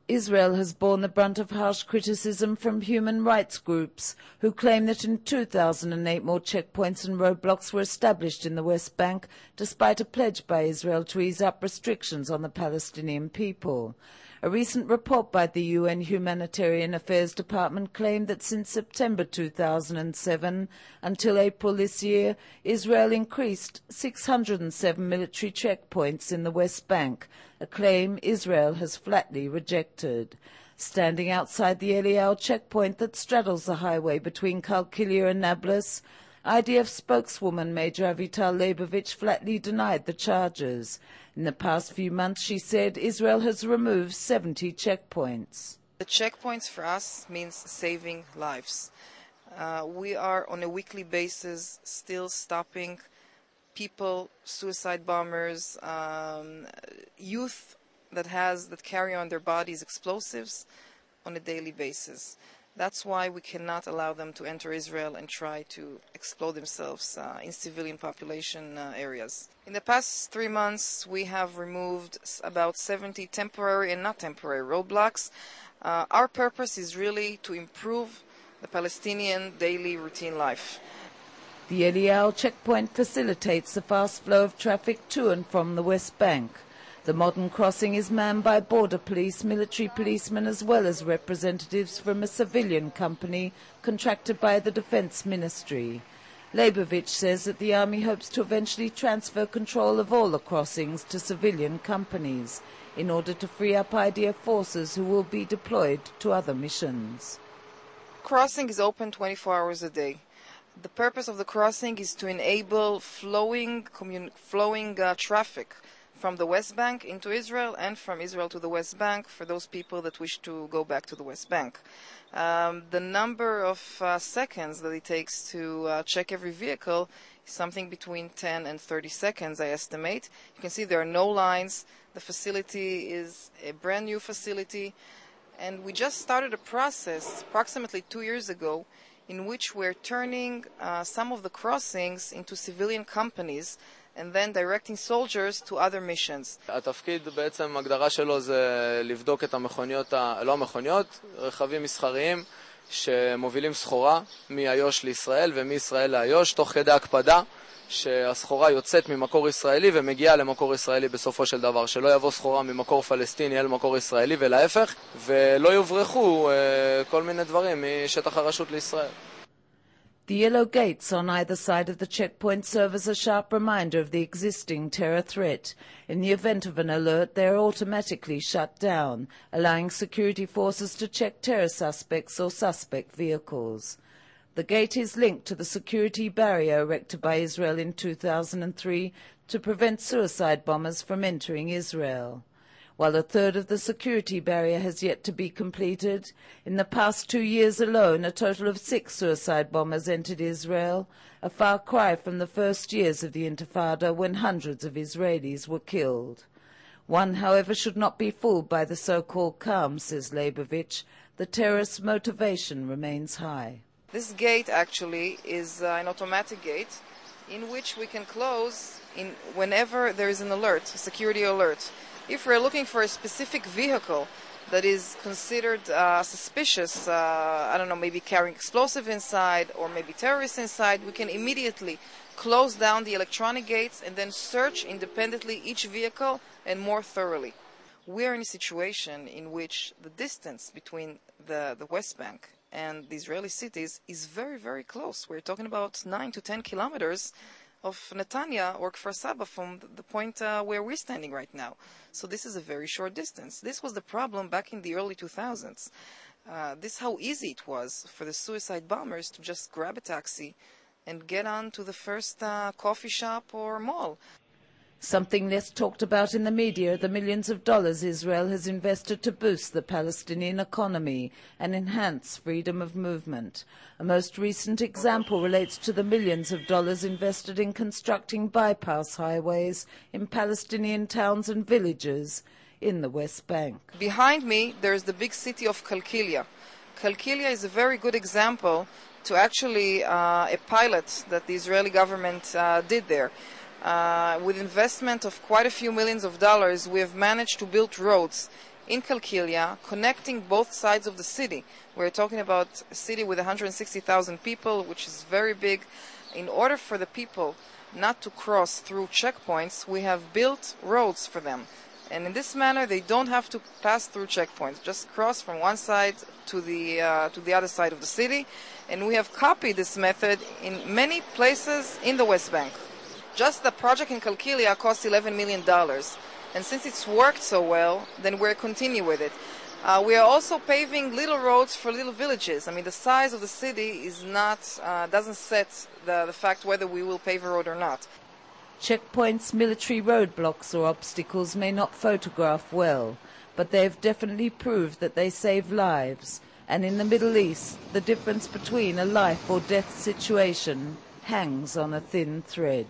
Israel has borne the brunt of harsh criticism from human rights groups who claim that in 2008 more checkpoints and roadblocks were established in the West Bank despite a pledge by Israel to ease up restrictions on the Palestinian people. A recent report by the UN Humanitarian Affairs Department claimed that since September 2007 until April this year, Israel increased 607 military checkpoints in the West Bank, a claim Israel has flatly rejected. Standing outside the Eliyahu checkpoint that straddles the highway between Kalkilya and Nablus, IDF spokeswoman Major Avital Leibovitch flatly denied the charges. In the past few months, she said, Israel has removed 70 checkpoints. The checkpoints for us means saving lives. We are on a weekly basis still stopping people, suicide bombers, youth that carry on their bodies explosives on a daily basis. That's why we cannot allow them to enter Israel and try to explode themselves in civilian population areas. In the past 3 months, we have removed about 70 temporary and not temporary roadblocks. Our purpose is really to improve the Palestinian daily routine life. The Eliyahu checkpoint facilitates the fast flow of traffic to and from the West Bank. The modern crossing is manned by border police, military policemen, as well as representatives from a civilian company contracted by the Defense Ministry. Leibovitch says that the army hopes to eventually transfer control of all the crossings to civilian companies in order to free up IDF forces who will be deployed to other missions. Crossing is open 24 hours a day. The purpose of the crossing is to enable flowing traffic from the West Bank into Israel and from Israel to the West Bank for those people that wish to go back to the West Bank. The number of seconds that it takes to check every vehicle is something between 10 and 30 seconds, I estimate. You can see there are no lines. The facility is a brand new facility, and we just started a process approximately 2 years ago in which we're turning some of the crossings into civilian companies and then directing soldiers to other missions. התפקיד בעצם הגדרה שלו זה לבדוק את המכוניות, לא המכוניות, רכבים מסחריים שמובילים סחורה מאיו"ש לישראל ומישראל לאיו"ש, תוך כדי הקפדה שהסחורה יוצאת ממקור ישראלי ומגיעה למקור ישראלי בסופו של דבר, שלא יבוא סחורה ממקור פלסטיני אל מקור ישראלי ולהפך, ולא יוברחו כל מיני דברים משטח הרשות לישראל. The yellow gates on either side of the checkpoint serve as a sharp reminder of the existing terror threat. In the event of an alert, they are automatically shut down, allowing security forces to check terror suspects or suspect vehicles. The gate is linked to the security barrier erected by Israel in 2003 to prevent suicide bombers from entering Israel. While a third of the security barrier has yet to be completed, in the past 2 years alone, a total of 6 suicide bombers entered Israel, a far cry from the first years of the Intifada when hundreds of Israelis were killed. One, however, should not be fooled by the so-called calm, says Leibovitch. The terrorist motivation remains high. This gate actually is an automatic gate in which we can close whenever there is an alert, a security alert. If we're looking for a specific vehicle that is considered suspicious, maybe carrying explosive inside or maybe terrorists inside, we can immediately close down the electronic gates and then search independently each vehicle and more thoroughly. We're in a situation in which the distance between the West Bank and the Israeli cities is very, very close. We're talking about 9 to 10 kilometers of Netanya or Kfar Saba from the point where we're standing right now. So this is a very short distance. This was the problem back in the early 2000s. This is how easy it was for the suicide bombers to just grab a taxi and get on to the first coffee shop or mall. Something less talked about in the media are the millions of dollars Israel has invested to boost the Palestinian economy and enhance freedom of movement. A most recent example relates to the millions of dollars invested in constructing bypass highways in Palestinian towns and villages in the West Bank. Behind me, there's the big city of Kalkilya. Kalkilya is a very good example to actually a pilot that the Israeli government did there. With investment of quite a few millions of dollars, we have managed to build roads in Kalkilya, connecting both sides of the city. We're talking about a city with 160,000 people, which is very big. In order for the people not to cross through checkpoints, we have built roads for them. And in this manner, they don't have to pass through checkpoints, just cross from one side to the other side of the city. And we have copied this method in many places in the West Bank. Just the project in Kalkilya cost $11 million. And since it's worked so well, then we're continuing with it. We are also paving little roads for little villages. I mean, the size of the city is not, doesn't set the fact whether we will pave a road or not. Checkpoints, military roadblocks or obstacles may not photograph well, but they have definitely proved that they save lives. And in the Middle East, the difference between a life or death situation hangs on a thin thread.